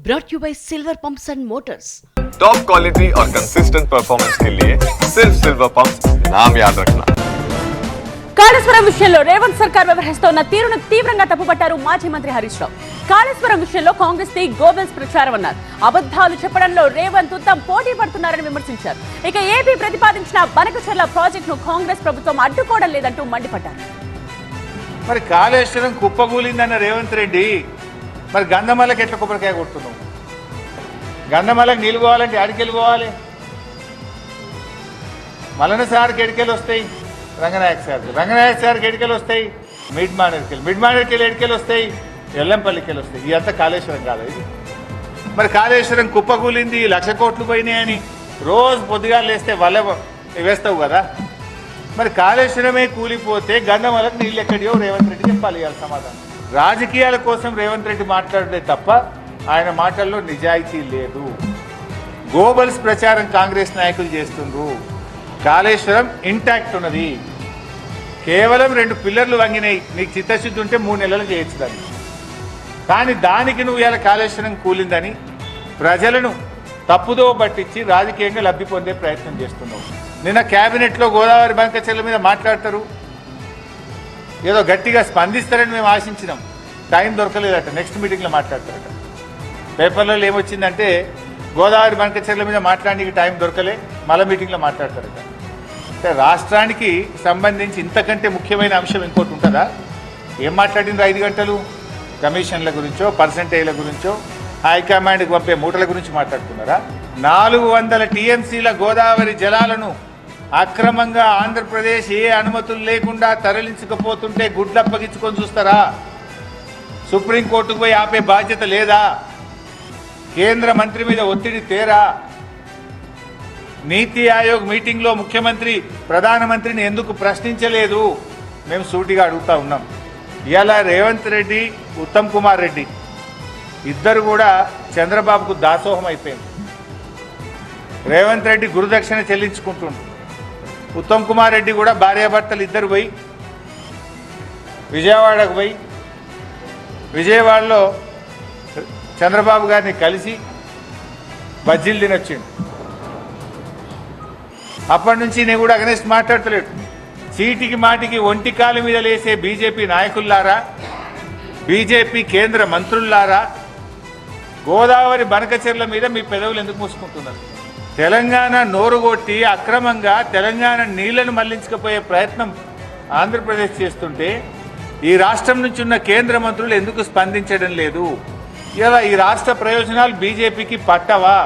brought you by Silver Pumps and Motors. Top quality और consistent performance के लिए सिर्फ सिल्वर पंप्स नाम याद रखना. కాళేశ్వరం విషయంలో రేవంత్ సర్కార్ వ్యవహరిస్తున్న తీరును తీవ్రంగా తప్పుపట్టారు మాజీ మంత్రి హరీష్ రావు. కాళేశ్వరం విషయంలో కాంగ్రెస్ ది గోబెల్స్ ప్రచారం అన్నారు. అబద్ధాలు చెప్పడంలో రేవంత్ ఉత్తమ్ పోటీ పడుతున్నారని విమర్శించారు. ఇక ఏపీ ప్రతిపాదించిన బనకచెర్ల ప్రాజెక్టును కాంగ్రెస్ ప్రభుత్వం అడ్డుకోవడం లేదంటూ మండిపడ్డారు. మరి కాళేశ్వరం కుప్పగూలిందన్న రేవంత్ రెడ్డి మరి గంధమల్లకి ఎట్లా కొబ్బరికాయ కొడుతున్నావు? గంధమల్లకి నీళ్ళు పోవాలంటే ఆడికెళ్ళి పోవాలి. మలన సార్కి ఎడికెళ్ళి వస్తాయి, రంగనాయక సార్కి ఎడికెళ్ళి వస్తాయి, మిడ్ మానేర్కెళ్ళి ఎడికెళ్ళి వస్తాయి, ఎల్లంపల్లికి వెళ్ళి వస్తాయి. ఇదంతా కాళేశ్వరం కాదు ఇది. మరి కాళేశ్వరం కుప్పగూలింది, 1,00,000 కోట్లు పోయినాయని రోజు పొద్దుగా లేస్తే వల్ల వేస్తావు కదా. మరి కాళేశ్వరమే కూలిపోతే గంధమలకు నీళ్ళు ఎక్కడియో రేవంత్ రెడ్డి చెప్పాలి ఇవాళ సమాధానం. రాజకీయాల కోసం రేవంత్ రెడ్డి మాట్లాడే తప్ప ఆయన మాటల్లో నిజాయితీ లేదు. గోబల్స్ ప్రచారం కాంగ్రెస్ నాయకులు చేస్తుండ్రు. కాళేశ్వరం ఇంటాక్ట్ ఉన్నది. కేవలం 2 పిల్లర్లు వంగినాయి. నీకు చిత్తశుద్ధి ఉంటే 3 నెలలు చేయొచ్చు దాన్ని. కానీ దానికి నువ్వు ఇవాళ కాళేశ్వరం కూలిందని ప్రజలను తప్పుదో పట్టించి రాజకీయంగా లబ్ధి పొందే ప్రయత్నం చేస్తున్నావు. నిన్న క్యాబినెట్లో గోదావరి బనకచెర్ల మీద మాట్లాడతారు, ఏదో గట్టిగా స్పందిస్తారని మేము ఆశించినాం. టైం దొరకలేదట, నెక్స్ట్ మీటింగ్లో మాట్లాడతారట. పేపర్లలో ఏమొచ్చిందంటే గోదావరి బనకచెర్ల మీద మాట్లాడడానికి టైం దొరకలే, మళ్ళీ మీటింగ్లో మాట్లాడతారట. అంటే రాష్ట్రానికి సంబంధించి ఇంతకంటే ముఖ్యమైన అంశం ఇంకోటి ఉంటుందా? ఏం మాట్లాడిండ్రు 5 గంటలు? కమిషన్ల గురించో, పర్సంటేజ్ల గురించో, హైకమాండ్కి పంపే మూటల గురించి మాట్లాడుతున్నారా? 400 టీఎంసీల గోదావరి జలాలను అక్రమంగా ఆంధ్రప్రదేశ్ ఏ అనుమతులు లేకుండా తరలించకపోతుంటే గుడ్లప్పగించుకొని చూస్తారా? సుప్రీంకోర్టుకు పోయి ఆపే బాధ్యత లేదా? కేంద్ర మంత్రి మీద ఒత్తిడి తేరా? నీతి ఆయోగ్ మీటింగ్లో ముఖ్యమంత్రి ప్రధానమంత్రిని ఎందుకు ప్రశ్నించలేదు? మేము సూటిగా అడుగుతా ఉన్నాం. ఇలా రేవంత్ రెడ్డి, ఉత్తమ్ కుమార్ రెడ్డి ఇద్దరు కూడా చంద్రబాబుకు దాసోహం అయిపోయింది. రేవంత్ రెడ్డి గురుదక్షిణ చెల్లించుకుంటుండు. ఉత్తమ్ కుమార్ రెడ్డి కూడా భార్యాభర్తలు ఇద్దరు పోయి విజయవాడకు పోయి విజయవాడలో చంద్రబాబు గారిని కలిసి బజ్జీలు తినొచ్చిండు. అప్పటి నుంచి నేను కూడా అగనెస్ట్ మాట్లాడతలేడు. చీటికి మాటికి ఒంటి కాలు మీద లేసే బీజేపీ నాయకుల్లారా, బీజేపీ కేంద్ర మంత్రుల్లారా, గోదావరి బనకచెర్ల మీద మీ పెదవులు ఎందుకు మూసుకుంటున్నారు? తెలంగాణ నోరుగొట్టి అక్రమంగా తెలంగాణ నీళ్లను మళ్లించకపోయే ప్రయత్నం ఆంధ్రప్రదేశ్ చేస్తుంటే ఈ రాష్ట్రం నుంచి ఉన్న కేంద్ర మంత్రులు ఎందుకు స్పందించడం లేదు? ఇలా ఈ రాష్ట్ర ప్రయోజనాలు బీజేపీకి పట్టవా?